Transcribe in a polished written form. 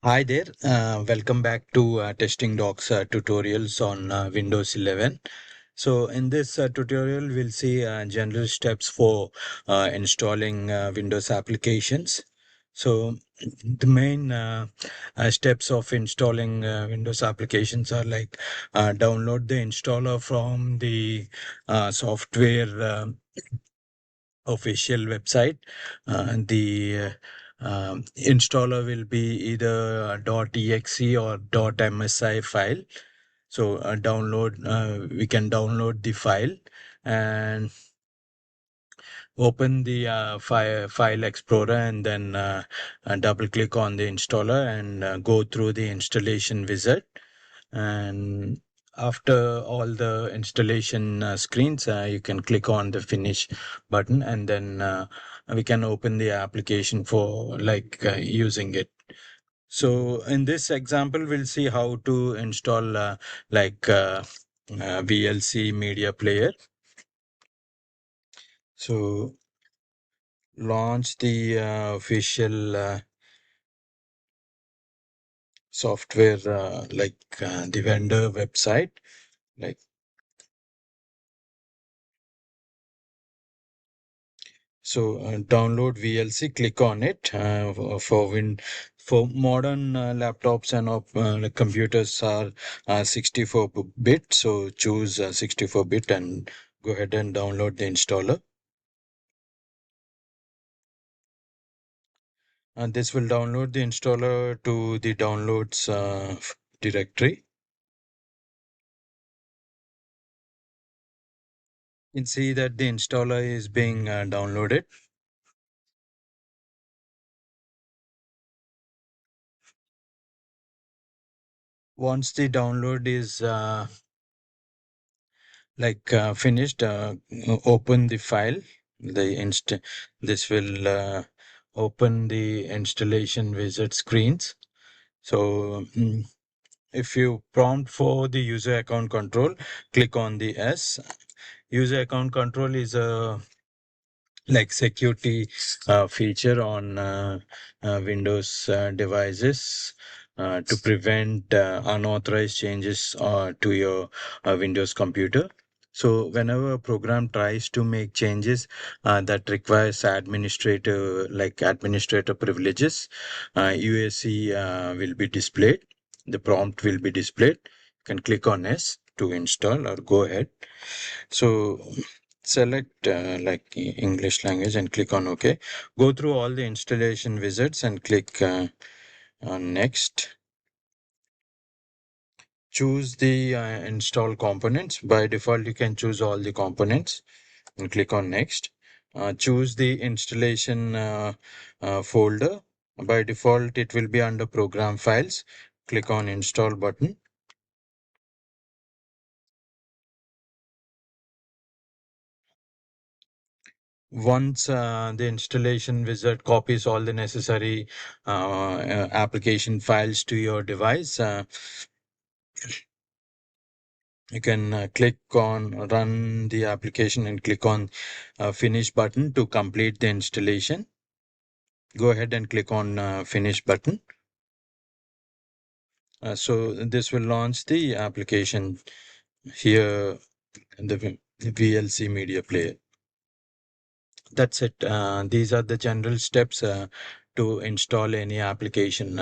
Hi there. Welcome back to Testing Docs tutorials on Windows 11. So in this tutorial, we'll see general steps for installing Windows applications. So the main steps of installing Windows applications are like download the installer from the software official website. The installer will be either .exe or .msi file. So we can download the file and open the file explorer, and then double click on the installer and go through the installation wizard. And after all the installation screens, you can click on the finish button, and then we can open the application for using it. So in this example, we'll see how to install VLC media player. So launch the official software, the vendor website. Like so, download VLC. Click on it. For modern laptops and computers are 64-bit. So choose 64-bit and go ahead and download the installer. And this will download the installer to the downloads directory. You can see that the installer is being downloaded. Once the download is finished, open the file. This will open the installation wizard screens. So if you prompt for the user account control, click on the S. User account control is a security feature on Windows devices to prevent unauthorized changes to your Windows computer. So whenever a program tries to make changes that requires administrator privileges, UAC will be displayed. The prompt will be displayed. You can click on S to install or go ahead. So select English language and click on OK. Go through all the installation wizards and click on next. Choose the install components. By default, you can choose all the components and click on next. Choose the installation folder. By default, it will be under program files. Click on install button. Once the installation wizard copies all the necessary application files to your device, you can click on run the application and click on finish button to complete the installation. Go ahead and click on finish button. So this will launch the application here in the VLC media player. That's it. These are the general steps to install any application.